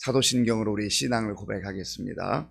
사도신경으로 우리 신앙을 고백하겠습니다.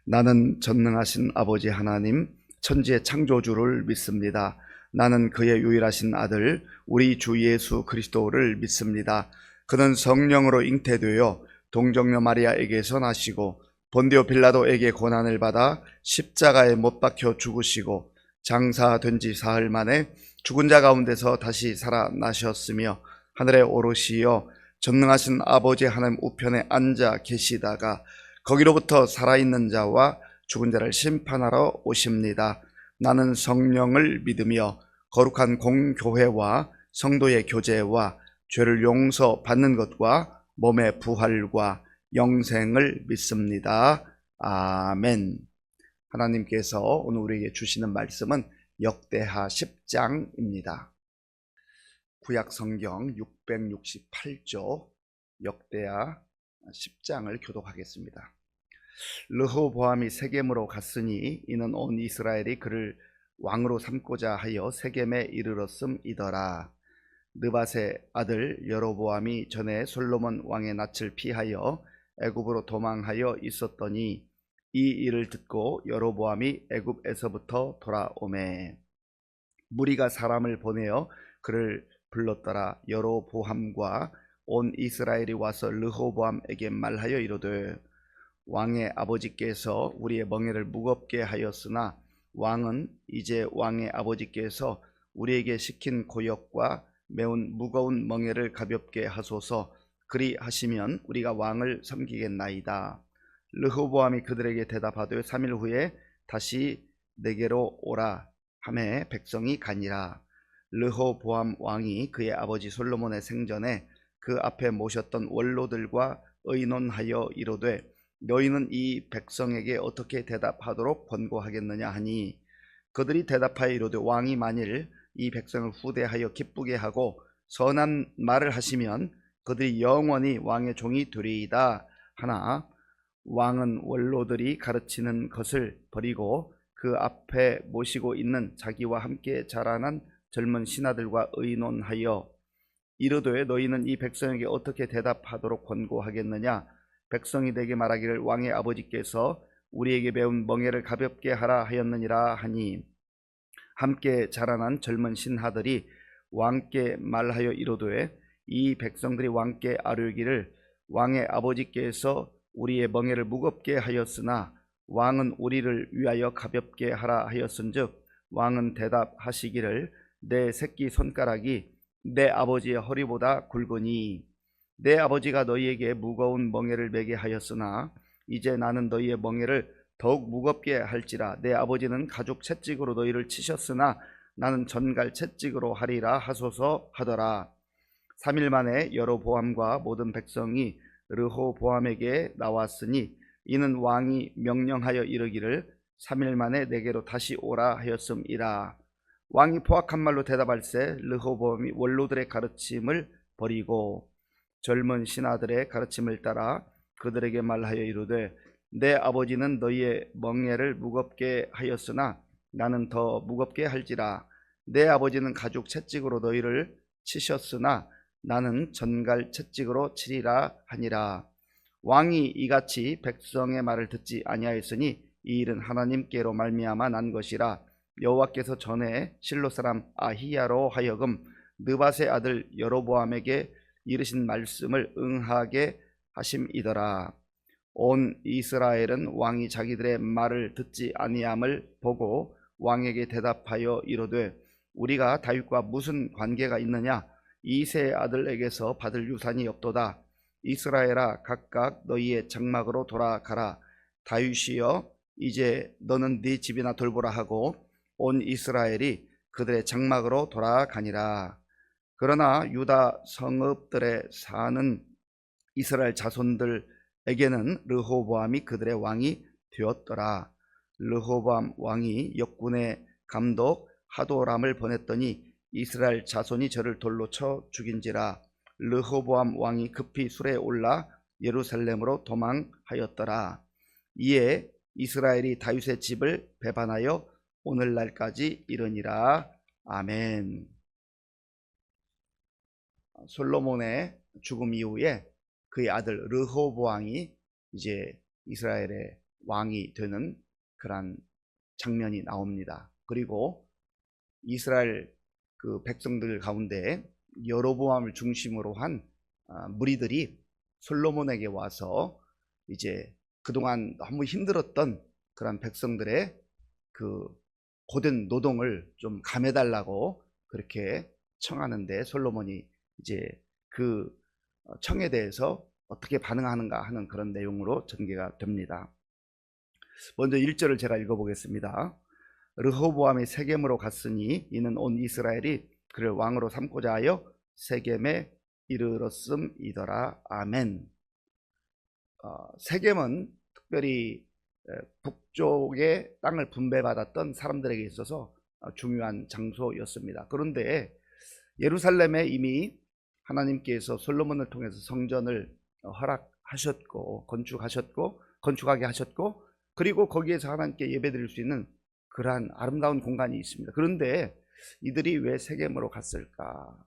나는 전능하신 아버지 하나님, 천지의 창조주를 믿습니다. 나는 그의 유일하신 아들, 우리 주 예수 그리스도를 믿습니다. 그는 성령으로 잉태되어 동정녀 마리아에게서 나시고 본디오 빌라도에게 고난을 받아 십자가에 못 박혀 죽으시고 장사된 지 사흘 만에 죽은 자 가운데서 다시 살아나셨으며 하늘에 오르시어 전능하신 아버지 하나님 우편에 앉아 계시다가 거기로부터 살아있는 자와 죽은 자를 심판하러 오십니다. 나는 성령을 믿으며 거룩한 공교회와 성도의 교제와 죄를 용서받는 것과 몸의 부활과 영생을 믿습니다. 아멘. 하나님께서 오늘 우리에게 주시는 말씀은 역대하 10장입니다. 구약 성경 668조 역대하 10장을 교독하겠습니다. 르호보암이 세겜으로 갔으니 이는 온 이스라엘이 그를 왕으로 삼고자 하여 세겜에 이르렀음이더라. 느밧의 아들 여로보암이 전에 솔로몬 왕의 낯을 피하여 애굽으로 도망하여 있었더니 이 일을 듣고 여로보암이 애굽에서부터 돌아오매 무리가 사람을 보내어 그를 불렀더라. 여로보암과 온 이스라엘이 와서 르호보암에게 말하여 이르되 왕의 아버지께서 우리의 멍에를 무겁게 하였으나 왕은 이제 왕의 아버지께서 우리에게 시킨 고역과 매운 무거운 멍에를 가볍게 하소서. 그리하시면 우리가 왕을 섬기겠나이다. 르호보암이 그들에게 대답하되 3일 후에 다시 내게로 오라 하매 백성이 가니라. 르호보암 왕이 그의 아버지 솔로몬의 생전에 그 앞에 모셨던 원로들과 의논하여 이르되 너희는 이 백성에게 어떻게 대답하도록 권고하겠느냐 하니 그들이 대답하여 이르되 왕이 만일 이 백성을 후대하여 기쁘게 하고 선한 말을 하시면 그들이 영원히 왕의 종이 되리이다 하나 왕은 원로들이 가르치는 것을 버리고 그 앞에 모시고 있는 자기와 함께 자라난 젊은 신하들과 의논하여 이르되 너희는 이 백성에게 어떻게 대답하도록 권고하겠느냐. 백성이 내게 말하기를 왕의 아버지께서 우리에게 매운 멍에를 가볍게 하라 하였느니라 하니 함께 자라난 젊은 신하들이 왕께 말하여 이르되 이 백성들이 왕께 아뢰기를 왕의 아버지께서 우리의 멍에를 무겁게 하였으나 왕은 우리를 위하여 가볍게 하라 하였은즉 왕은 대답하시기를 내 새끼 손가락이 내 아버지의 허리보다 굵으니 내 아버지가 너희에게 무거운 멍에를 매게 하였으나 이제 나는 너희의 멍에를 더욱 무겁게 할지라. 내 아버지는 가죽 채찍으로 너희를 치셨으나 나는 전갈 채찍으로 하리라 하소서 하더라. 3일 만에 여로보암과 모든 백성이 르호보암에게 나왔으니 이는 왕이 명령하여 이르기를 3일 만에 내게로 다시 오라 하였음이라. 왕이 포악한 말로 대답할세 르호보암이 원로들의 가르침을 버리고 젊은 신하들의 가르침을 따라 그들에게 말하여 이르되 내 아버지는 너희의 멍에를 무겁게 하였으나 나는 더 무겁게 할지라. 내 아버지는 가죽 채찍으로 너희를 치셨으나 나는 전갈 채찍으로 치리라 하니라. 왕이 이같이 백성의 말을 듣지 아니하였으니 이 일은 하나님께로 말미암아 난 것이라. 여호와께서 전에 실로 사람 아히야로 하여금 느밧의 아들 여로보암에게 이르신 말씀을 응하게 하심이더라. 온 이스라엘은 왕이 자기들의 말을 듣지 아니함을 보고 왕에게 대답하여 이르되 우리가 다윗과 무슨 관계가 있느냐. 이새의 아들에게서 받을 유산이 없도다. 이스라엘아 각각 너희의 장막으로 돌아가라. 다윗이여 이제 너는 네 집이나 돌보라 하고 온 이스라엘이 그들의 장막으로 돌아가니라. 그러나 유다 성읍들에 사는 이스라엘 자손들에게는 르호보암이 그들의 왕이 되었더라. 르호보암 왕이 역군의 감독 하도람을 보냈더니 이스라엘 자손이 저를 돌로 쳐 죽인지라. 르호보암 왕이 급히 수레에 올라 예루살렘으로 도망하였더라. 이에 이스라엘이 다윗의 집을 배반하여 오늘날까지 이르니라. 아멘. 솔로몬의 죽음 이후에 그의 아들 르호보암이 이제 이스라엘의 왕이 되는 그러한 장면이 나옵니다. 그리고 이스라엘 그 백성들 가운데 여로보암을 중심으로 한 무리들이 솔로몬에게 와서 이제 그동안 너무 힘들었던 그런 백성들의 그 고된 노동을 좀 감해달라고 그렇게 청하는데, 솔로몬이 이제 그 청에 대해서 어떻게 반응하는가 하는 그런 내용으로 전개가 됩니다. 먼저 1절을 제가 읽어보겠습니다. 르호보암이 세겜으로 갔으니 이는 온 이스라엘이 그를 왕으로 삼고자 하여 세겜에 이르렀음이더라. 아멘. 세겜은 특별히 북쪽의 땅을 분배받았던 사람들에게 있어서 중요한 장소였습니다. 그런데 예루살렘에 이미 하나님께서 솔로몬을 통해서 성전을 허락하셨고 건축하게 하셨고, 그리고 거기에서 하나님께 예배드릴 수 있는 그러한 아름다운 공간이 있습니다. 그런데 이들이 왜 세겜으로 갔을까?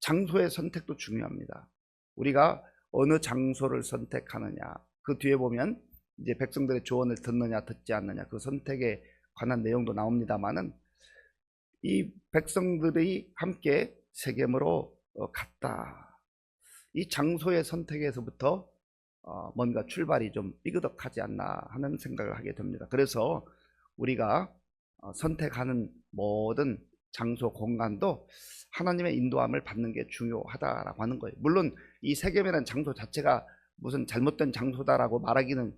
장소의 선택도 중요합니다. 우리가 어느 장소를 선택하느냐, 그 뒤에 보면 이제 백성들의 조언을 듣느냐 듣지 않느냐, 그 선택에 관한 내용도 나옵니다만은 이 백성들이 함께 세겜으로 갔다. 이 장소의 선택에서부터 뭔가 출발이 좀 삐그덕하지 않나 하는 생각을 하게 됩니다. 그래서 우리가 선택하는 모든 장소, 공간도 하나님의 인도함을 받는 게 중요하다라고 하는 거예요. 물론 이 세겜이라는 장소 자체가 무슨 잘못된 장소다라고 말하기는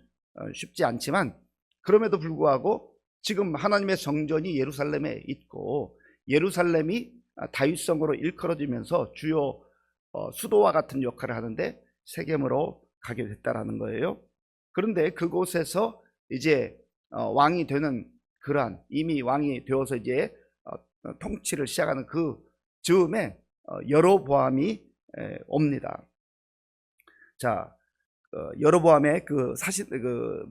쉽지 않지만, 그럼에도 불구하고 지금 하나님의 성전이 예루살렘에 있고, 예루살렘이 다윗성으로 일컬어지면서 주요 수도와 같은 역할을 하는데 세겜으로 가게 됐다라는 거예요. 그런데 그곳에서 이제 왕이 되는 그러한, 이미 왕이 되어서 이제 통치를 시작하는 그 즈음에 여로보암이 옵니다. 자, 여로보암의 그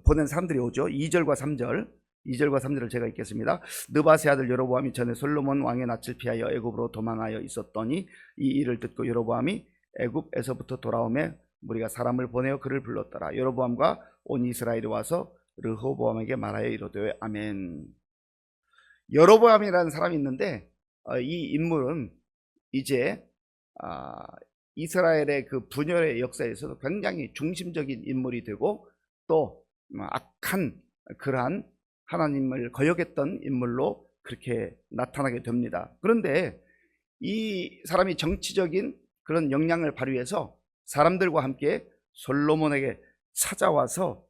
보낸 사람들이 오죠. 2절과 3절을 제가 읽겠습니다. 느밧의 아들 여로보암이 전에 솔로몬 왕의 낯을 피하여 애굽으로 도망하여 있었더니 이 일을 듣고 여로보암이 애굽에서부터 돌아오매 무리가 사람을 보내어 그를 불렀더라. 여로보암과 온 이스라엘이 와서 르호보암에게 말하여 이르되 아멘. 여로보암이라는 사람이 있는데 이 인물은 이제 이스라엘의 그 분열의 역사에서도 굉장히 중심적인 인물이 되고, 또 악한 그러한 하나님을 거역했던 인물로 그렇게 나타나게 됩니다. 그런데 이 사람이 정치적인 그런 역량을 발휘해서 사람들과 함께 솔로몬에게 찾아와서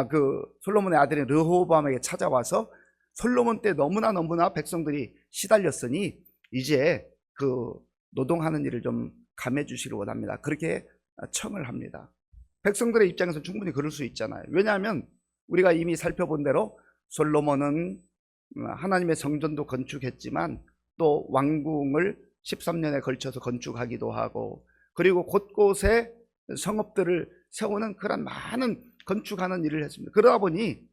그 솔로몬의 아들인 르호보암에게 찾아와서 솔로몬 때 너무나 백성들이 시달렸으니 이제 그 노동하는 일을 좀 감해 주시길 원합니다. 그렇게 청을 합니다. 백성들의 입장에서 충분히 그럴 수 있잖아요. 왜냐하면 우리가 이미 살펴본 대로 솔로몬은 하나님의 성전도 건축했지만 또 왕궁을 13년에 걸쳐서 건축하기도 하고, 그리고 곳곳에 성읍들을 세우는 그런 많은 건축하는 일을 했습니다. 그러다 보니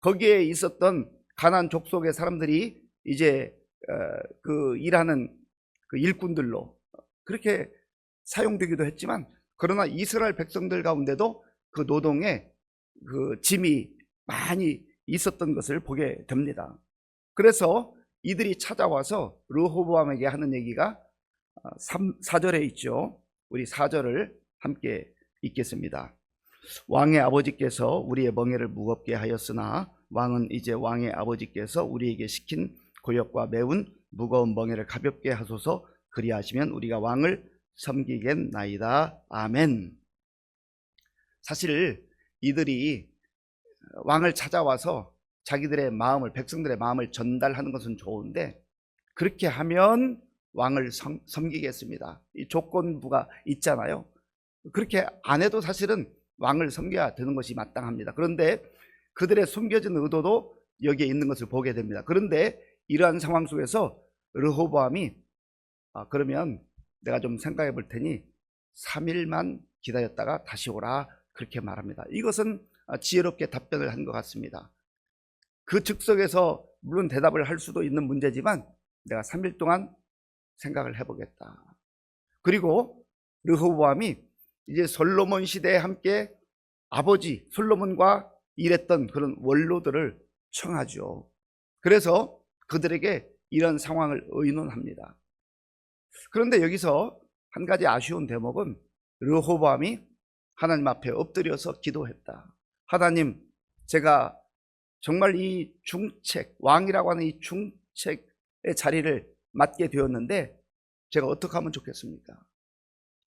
거기에 있었던 가나안 족속의 사람들이 이제 그 일하는 그 일꾼들로 그렇게 사용되기도 했지만, 그러나 이스라엘 백성들 가운데도 그 노동에 그 짐이 많이 있었던 것을 보게 됩니다. 그래서 이들이 찾아와서 르호보암에게 하는 얘기가 4절에 있죠. 우리 4절을 함께 읽겠습니다. 왕의 아버지께서 우리의 멍에를 무겁게 하였으나 왕은 이제 왕의 아버지께서 우리에게 시킨 고역과 매운 무거운 멍에를 가볍게 하소서. 그리하시면 우리가 왕을 섬기겠나이다. 아멘. 사실 이들이 왕을 찾아와서 자기들의 마음을, 백성들의 마음을 전달하는 것은 좋은데, 그렇게 하면 왕을 섬기겠습니다, 이 조건부가 있잖아요. 그렇게 안 해도 사실은 왕을 섬겨야 되는 것이 마땅합니다. 그런데 그들의 숨겨진 의도도 여기에 있는 것을 보게 됩니다. 그런데 이러한 상황 속에서 르호보암이 그러면 내가 좀 생각해 볼 테니 3일만 기다렸다가 다시 오라, 그렇게 말합니다. 이것은 지혜롭게 답변을 한 것 같습니다. 그 즉석에서 물론 대답을 할 수도 있는 문제지만 내가 3일 동안 생각을 해보겠다. 그리고 르호보암이 이제 솔로몬 시대에 함께 아버지 솔로몬과 일했던 그런 원로들을 청하죠. 그래서 그들에게 이런 상황을 의논합니다. 그런데 여기서 한 가지 아쉬운 대목은 르호보암이 하나님 앞에 엎드려서 기도했다. 하나님, 제가 정말 이 중책, 왕이라고 하는 이 중책의 자리를 맡게 되었는데 제가 어떻게 하면 좋겠습니까?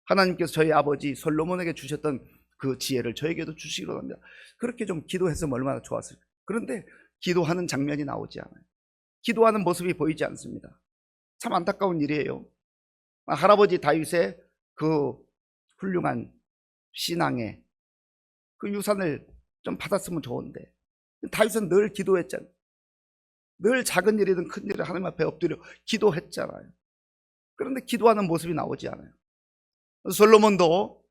하나님께서 저희 아버지 솔로몬에게 주셨던 그 지혜를 저에게도 주시기로 합니다. 그렇게 좀 기도했으면 얼마나 좋았을까. 그런데 기도하는 장면이 나오지 않아요. 기도하는 모습이 보이지 않습니다. 참 안타까운 일이에요. 할아버지 다윗의 그 훌륭한 신앙의 그 유산을 좀 받았으면 좋은데 다윗은 늘 기도했잖아요. 늘 작은 일이든 큰 일을 하나님 앞에 엎드려 기도했잖아요. 그런데 기도하는 모습이 나오지 않아요. 솔로몬도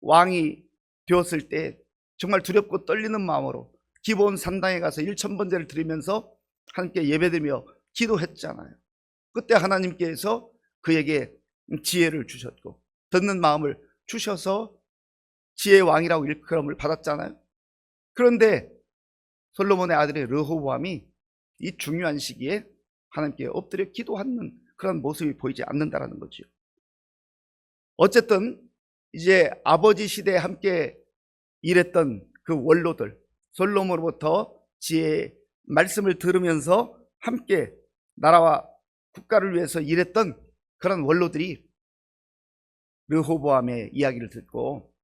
왕이 되었을 때 정말 두렵고 떨리는 마음으로 기브온 산당에 가서 1000번제를 드리면서 하나님께 예배드리며 기도했잖아요. 그때 하나님께서 그에게 지혜를 주셨고 듣는 마음을 주셔서 지혜의 왕이라고 일컬음을 받았잖아요. 그런데 솔로몬의 아들의 르호보암이 이 중요한 시기에 하나님께 엎드려 기도하는 그런 모습이 보이지 않는다는 거죠. 어쨌든 이제 아버지 시대에 함께 일했던 그 원로들, 솔로몬으로부터 지혜의 말씀을 들으면서 함께 나라와 국가를 위해서 일했던 그런 원로들이 르호보암의 이야기를 듣고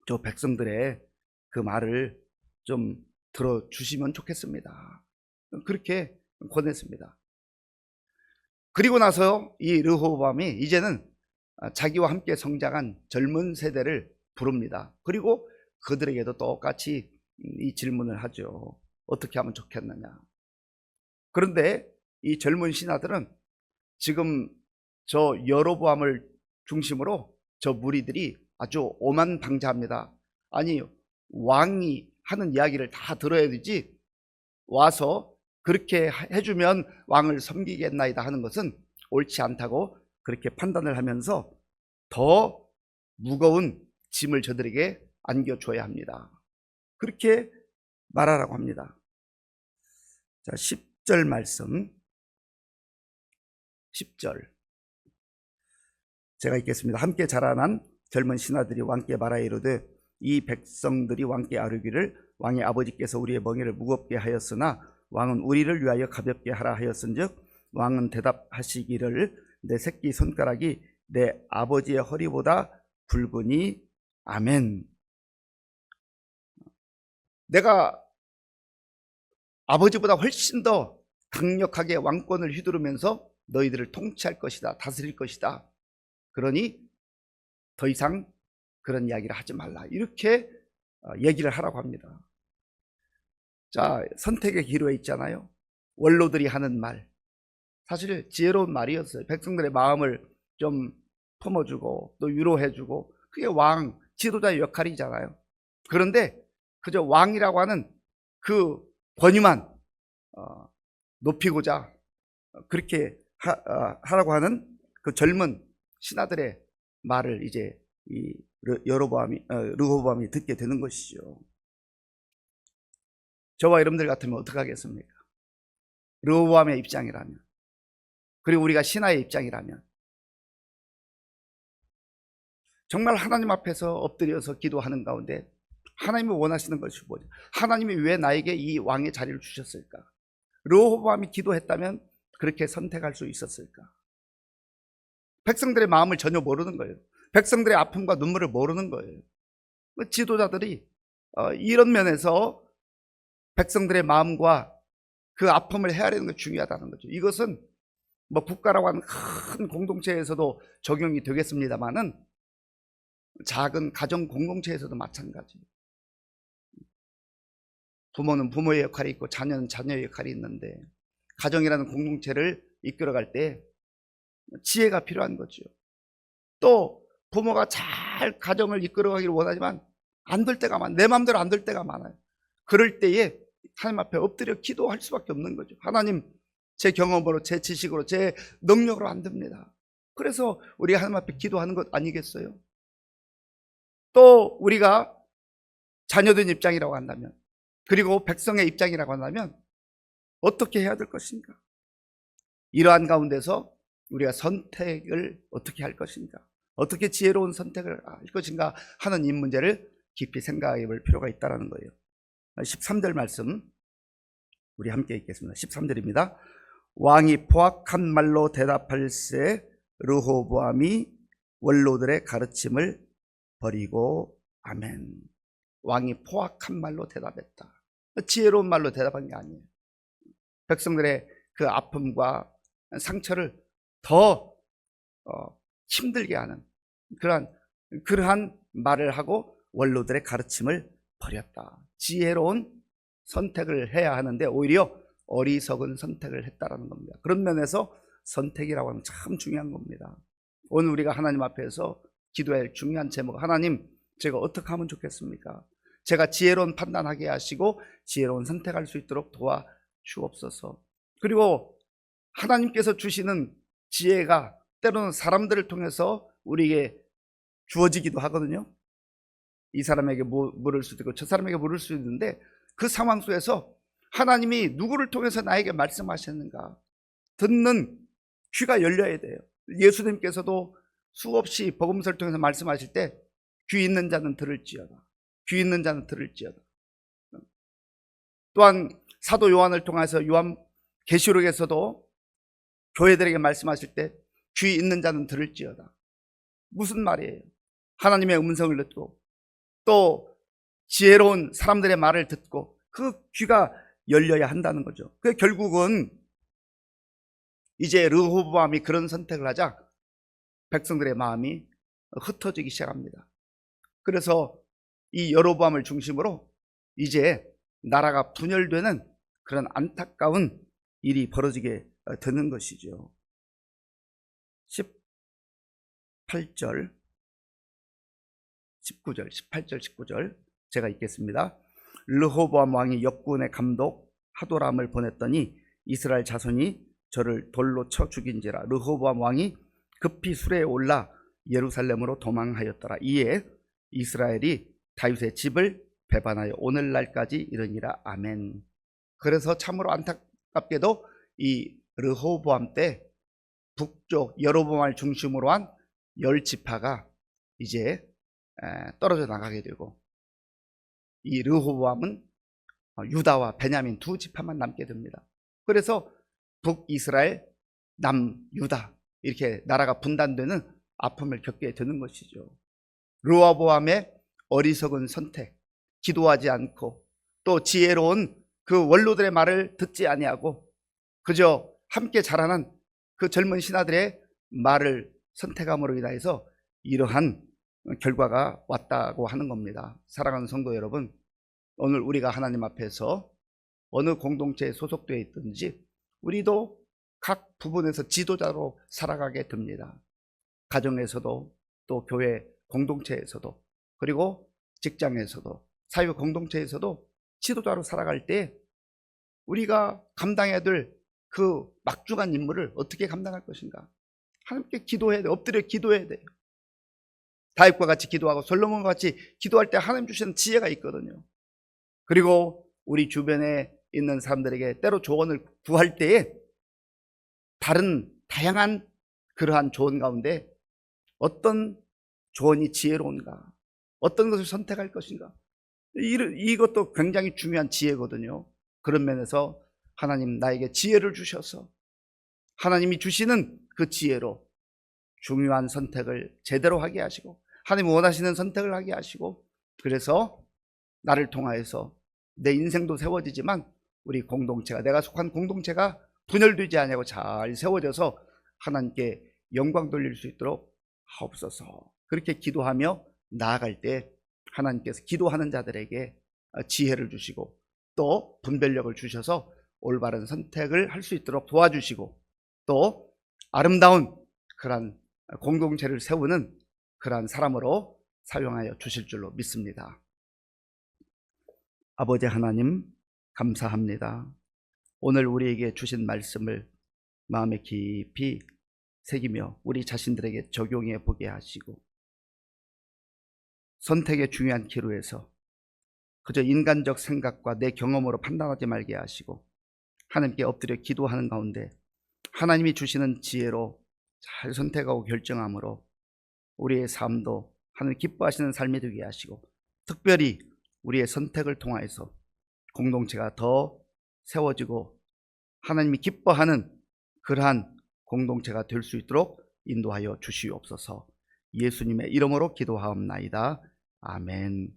저 백성들의 그 말을 좀 들어주시면 좋겠습니다. 그렇게 권했습니다. 그리고 나서 이 르호보암이 이제는 자기와 함께 성장한 젊은 세대를 부릅니다. 그리고 그들에게도 똑같이 이 질문을 하죠. 어떻게 하면 좋겠느냐. 그런데 이 젊은 신하들은 지금 저 여로보암을 중심으로 저 무리들이 아주 오만방자합니다. 아니, 왕이 하는 이야기를 다 들어야 되지 와서 그렇게 해주면 왕을 섬기겠나이다 하는 것은 옳지 않다고 그렇게 판단을 하면서 더 무거운 짐을 저들에게 안겨줘야 합니다. 그렇게 말하라고 합니다. 자, 10절 말씀. 10절 제가 읽겠습니다. 함께 자라난 젊은 신하들이 왕께 말하 이르되 이 백성들이 왕께 아뢰기를 왕의 아버지께서 우리의 멍에를 무겁게 하였으나 왕은 우리를 위하여 가볍게 하라 하였은즉 왕은 대답하시기를 내 새끼 손가락이 내 아버지의 허리보다 굵으니 아멘. 내가 아버지보다 훨씬 더 강력하게 왕권을 휘두르면서 너희들을 통치할 것이다, 다스릴 것이다. 그러니 더 이상 그런 이야기를 하지 말라. 이렇게 얘기를 하라고 합니다. 자, 선택의 기로에 있잖아요. 원로들이 하는 말. 사실 지혜로운 말이었어요. 백성들의 마음을 좀 품어주고 또 위로해주고 그게 왕, 지도자의 역할이잖아요. 그런데 그저 왕이라고 하는 그 권위만 높이고자 그렇게 하라고 하는 그 젊은 신하들의 말을 이제 이 르호보암이 듣게 되는 것이죠. 저와 여러분들 같으면 어떻게 하겠습니까? 르호보암의 입장이라면, 그리고 우리가 신하의 입장이라면 정말 하나님 앞에서 엎드려서 기도하는 가운데 하나님이 원하시는 것이 뭐죠? 하나님이 왜 나에게 이 왕의 자리를 주셨을까? 르호보암이 기도했다면 그렇게 선택할 수 있었을까? 백성들의 마음을 전혀 모르는 거예요. 백성들의 아픔과 눈물을 모르는 거예요. 지도자들이 이런 면에서 백성들의 마음과 그 아픔을 헤아리는 게 중요하다는 거죠. 이것은 뭐 국가라고 하는 큰 공동체에서도 적용이 되겠습니다만은 작은 가정 공동체에서도 마찬가지예요. 부모는 부모의 역할이 있고 자녀는 자녀의 역할이 있는데 가정이라는 공동체를 이끌어갈 때 지혜가 필요한 거죠. 또 부모가 잘 가정을 이끌어가기를 원하지만 안 될 때가 많아요. 내 마음대로 안 될 때가 많아요. 그럴 때에 하나님 앞에 엎드려 기도할 수밖에 없는 거죠. 하나님, 제 경험으로, 제 지식으로, 제 능력으로 안 됩니다. 그래서 우리가 하나님 앞에 기도하는 것 아니겠어요? 또 우리가 자녀된 입장이라고 한다면, 그리고 백성의 입장이라고 한다면 어떻게 해야 될 것인가? 이러한 가운데서 우리가 선택을 어떻게 할 것인가? 어떻게 지혜로운 선택을 할 것인가 하는 이 문제를 깊이 생각해 볼 필요가 있다는 거예요. 13절 말씀 우리 함께 읽겠습니다. 13절입니다. 왕이 포악한 말로 대답할세 르호보암이 원로들의 가르침을 버리고. 아멘. 왕이 포악한 말로 대답했다. 지혜로운 말로 대답한 게 아니에요. 백성들의 그 아픔과 상처를 더 힘들게 하는 그러한 말을 하고 원로들의 가르침을 버렸다. 지혜로운 선택을 해야 하는데 오히려 어리석은 선택을 했다라는 겁니다. 그런 면에서 선택이라고 하면 참 중요한 겁니다. 오늘 우리가 하나님 앞에서 기도할 중요한 제목, 하나님 제가 어떻게 하면 좋겠습니까? 제가 지혜로운 판단하게 하시고 지혜로운 선택할 수 있도록 도와주옵소서. 그리고 하나님께서 주시는 지혜가 때로는 사람들을 통해서 우리에게 주어지기도 하거든요. 이 사람에게 물을 수도 있고 저 사람에게 물을 수도 있는데 그 상황 속에서 하나님이 누구를 통해서 나에게 말씀하셨는가 듣는 귀가 열려야 돼요. 예수님께서도 수없이 복음서를 통해서 말씀하실 때 귀 있는 자는 들을지어다. 귀 있는 자는 들을지어다. 또한 사도 요한을 통해서 요한 계시록에서도 교회들에게 말씀하실 때 귀 있는 자는 들을지어다. 무슨 말이에요? 하나님의 음성을 듣고 또 지혜로운 사람들의 말을 듣고 그 귀가 열려야 한다는 거죠. 그 결국은 이제 르호보암이 그런 선택을 하자 백성들의 마음이 흩어지기 시작합니다. 그래서 이 여로보암을 중심으로 이제 나라가 분열되는 그런 안타까운 일이 벌어지게 되는 것이죠. 18절, 19절, 18절, 19절 제가 읽겠습니다. 르호보암 왕이 역군의 감독 하도람을 보냈더니 이스라엘 자손이 저를 돌로 쳐 죽인지라. 르호보암 왕이 급히 수레에 올라 예루살렘으로 도망하였더라. 이에 이스라엘이 다윗의 집을 배반하여 오늘날까지 이르니라. 아멘. 그래서 참으로 안타깝게도 이 르호보암 때 북쪽 여로보암을 중심으로 한 10지파가 이제 떨어져 나가게 되고 이 르호보암은 유다와 베냐민 두 지파만 남게 됩니다. 그래서 북이스라엘, 남유다 이렇게 나라가 분단되는 아픔을 겪게 되는 것이죠. 르호보암의 어리석은 선택, 기도하지 않고 또 지혜로운 그 원로들의 말을 듣지 아니하고 그저 함께 자라난 그 젊은 신하들의 말을 선택함으로 인해서 이러한 결과가 왔다고 하는 겁니다. 사랑하는 성도 여러분, 오늘 우리가 하나님 앞에서 어느 공동체에 소속되어 있든지 우리도 각 부분에서 지도자로 살아가게 됩니다. 가정에서도 또 교회 공동체에서도 그리고 직장에서도 사회 공동체에서도 지도자로 살아갈 때 우리가 감당해야 될 그 막중한 임무를 어떻게 감당할 것인가? 하나님께 기도해야 돼요. 엎드려 기도해야 돼요. 다윗과 같이 기도하고 솔로몬과 같이 기도할 때 하나님 주시는 지혜가 있거든요. 그리고 우리 주변에 있는 사람들에게 때로 조언을 구할 때에 다양한 그러한 조언 가운데 어떤 조언이 지혜로운가? 어떤 것을 선택할 것인가? 이것도 굉장히 중요한 지혜거든요. 그런 면에서 하나님 나에게 지혜를 주셔서 하나님이 주시는 그 지혜로 중요한 선택을 제대로 하게 하시고 하나님 원하시는 선택을 하게 하시고 그래서 나를 통하여서 내 인생도 세워지지만 우리 공동체가 내가 속한 공동체가 분열되지 아니하고 잘 세워져서 하나님께 영광 돌릴 수 있도록 하옵소서. 그렇게 기도하며 나아갈 때 하나님께서 기도하는 자들에게 지혜를 주시고 또 분별력을 주셔서 올바른 선택을 할 수 있도록 도와주시고 또 아름다운 그런 공동체를 세우는 그런 사람으로 사용하여 주실 줄로 믿습니다. 아버지 하나님 감사합니다. 오늘 우리에게 주신 말씀을 마음에 깊이 새기며 우리 자신들에게 적용해 보게 하시고 선택의 중요한 기로에서 그저 인간적 생각과 내 경험으로 판단하지 말게 하시고 하나님께 엎드려 기도하는 가운데 하나님이 주시는 지혜로 잘 선택하고 결정함으로 우리의 삶도 하나님 기뻐하시는 삶이 되게 하시고, 특별히 우리의 선택을 통하여서 공동체가 더 세워지고 하나님이 기뻐하는 그러한 공동체가 될 수 있도록 인도하여 주시옵소서. 예수님의 이름으로 기도하옵나이다. 아멘.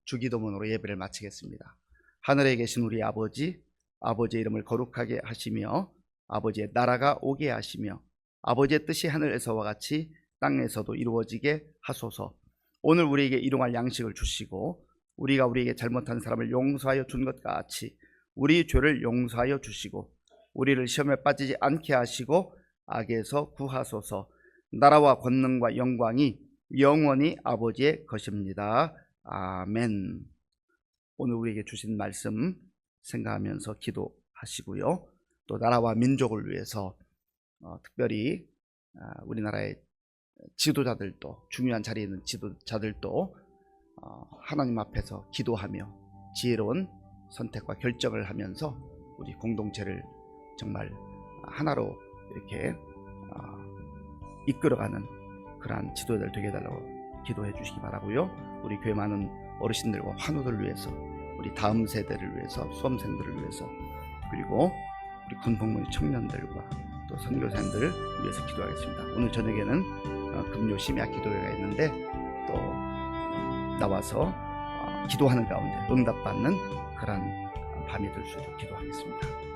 주기도문으로 예배를 마치겠습니다. 하늘에 계신 우리 아버지, 아버지의 이름을 거룩하게 하시며 아버지의 나라가 오게 하시며 아버지의 뜻이 하늘에서와 같이 땅에서도 이루어지게 하소서. 오늘 우리에게 일용할 양식을 주시고 우리가 우리에게 잘못한 사람을 용서하여 준 것 같이 우리 죄를 용서하여 주시고 우리를 시험에 빠지지 않게 하시고 악에서 구하소서. 나라와 권능과 영광이 영원히 아버지의 것입니다. 아멘. 오늘 우리에게 주신 말씀 생각하면서 기도하시고요. 또 나라와 민족을 위해서 특별히 우리나라의 지도자들도, 중요한 자리에 있는 지도자들도 하나님 앞에서 기도하며 지혜로운 선택과 결정을 하면서 우리 공동체를 정말 하나로 이렇게 이끌어가는 그러한 지도자들 되게 해달라고 기도해 주시기 바라고요. 우리 교회 많은 어르신들과 환우들 위해서, 우리 다음 세대를 위해서, 수험생들을 위해서, 그리고 우리 군복무 청년들과 또 선교사님들을 위해서 기도하겠습니다. 오늘 저녁에는 금요 심야 기도회가 있는데 또 나와서 기도하는 가운데 응답받는 그런 밤이 될 수 있도록 기도하겠습니다.